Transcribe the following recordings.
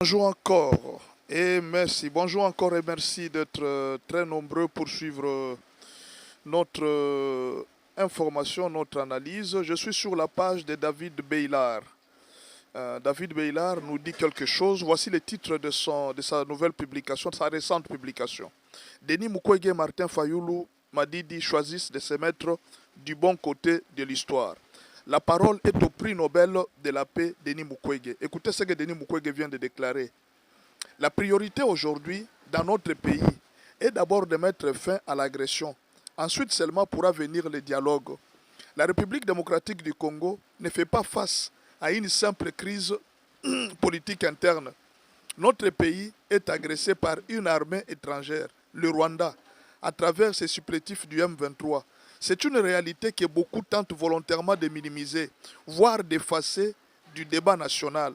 Bonjour encore et merci. Bonjour encore et merci d'être très nombreux pour suivre notre information, notre analyse. Je suis sur la page de David Beillard. David Beillard nous dit quelque chose. Voici le titre de sa nouvelle publication, de sa récente publication. Denis Mukwege et Martin Fayoulou Madidi choisissent de se mettre du bon côté de l'histoire. La parole est au prix Nobel de la paix, Denis Mukwege. Écoutez ce que Denis Mukwege vient de déclarer. La priorité aujourd'hui dans notre pays est d'abord de mettre fin à l'agression. Ensuite seulement pourra venir le dialogue. La République démocratique du Congo ne fait pas face à une simple crise politique interne. Notre pays est agressé par une armée étrangère, le Rwanda, à travers ses supplétifs du M23. C'est une réalité que beaucoup tentent volontairement de minimiser, voire d'effacer du débat national.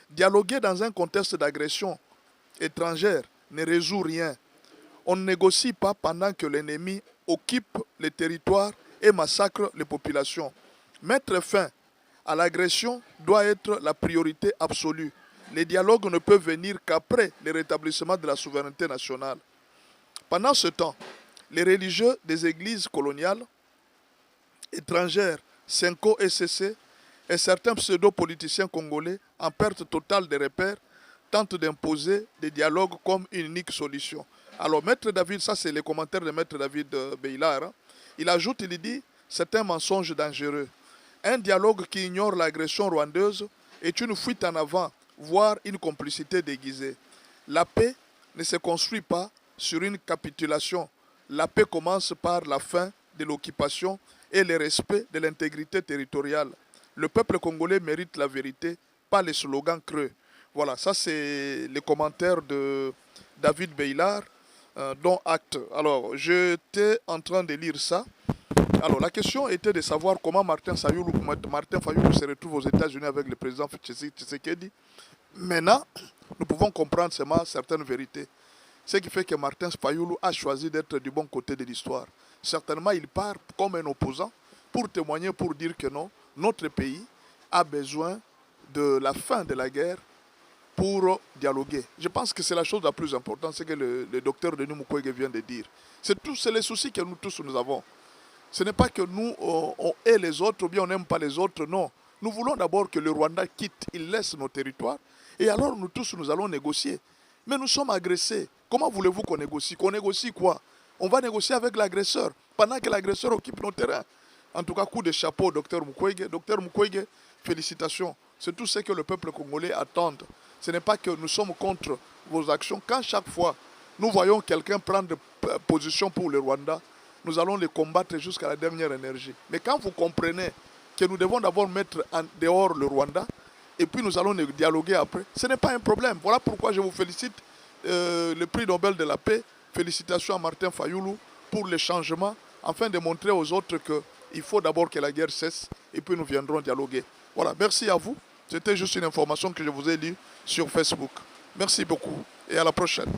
Dialoguer dans un contexte d'agression étrangère ne résout rien. On ne négocie pas pendant que l'ennemi occupe les territoires et massacre les populations. Mettre fin à l'agression doit être la priorité absolue. Les dialogues ne peuvent venir qu'après le rétablissement de la souveraineté nationale. Pendant ce temps, les religieux des églises coloniales, étrangères, Senko SCC et certains pseudo-politiciens congolais en perte totale des repères tentent d'imposer des dialogues comme une unique solution. Alors, Maître David, ça c'est les commentaires de Maître David Beillard, hein. Il ajoute, il dit, c'est un mensonge dangereux. Un dialogue qui ignore l'agression rwandaise est une fuite en avant, voire une complicité déguisée. La paix ne se construit pas sur une capitulation. La paix commence par la fin de l'occupation et le respect de l'intégrité territoriale. Le peuple congolais mérite la vérité, pas les slogans creux. Voilà, ça c'est les commentaires de David Beillard, dont acte. Alors, j'étais en train de lire ça. Alors, la question était de savoir comment Martin Fayoulou se retrouve aux États-Unis avec le président Tshisekedi. Maintenant, nous pouvons comprendre seulement certaines vérités. Ce qui fait que Martin Fayoulou a choisi d'être du bon côté de l'histoire. Certainement, il part comme un opposant pour témoigner, pour dire que non, notre pays a besoin de la fin de la guerre pour dialoguer. Je pense que c'est la chose la plus importante, c'est que le docteur Denis Mukwege vient de dire. C'est les soucis que nous tous nous avons. Ce n'est pas que nous, on hait les autres ou bien on n'aime pas les autres, non. Nous voulons d'abord que le Rwanda quitte, il laisse nos territoires, et alors nous tous, nous allons négocier. Mais nous sommes agressés. Comment voulez-vous qu'on négocie? Qu'on négocie quoi? On va négocier avec l'agresseur, pendant que l'agresseur occupe nos terrains. En tout cas, coup de chapeau au docteur Mukwege. Docteur Mukwege, félicitations. C'est tout ce que le peuple congolais attend. Ce n'est pas que nous sommes contre vos actions. Quand chaque fois nous voyons quelqu'un prendre position pour le Rwanda, nous allons les combattre jusqu'à la dernière énergie. Mais quand vous comprenez que nous devons d'abord mettre en dehors le Rwanda, et puis nous allons dialoguer après, ce n'est pas un problème. Voilà pourquoi je vous félicite. Le prix Nobel de la paix, félicitations à Martin Fayoulou pour le changement, afin de montrer aux autres qu'il faut d'abord que la guerre cesse, et puis nous viendrons dialoguer. Voilà, merci à vous. C'était juste une information que je vous ai lue sur Facebook. Merci beaucoup et à la prochaine.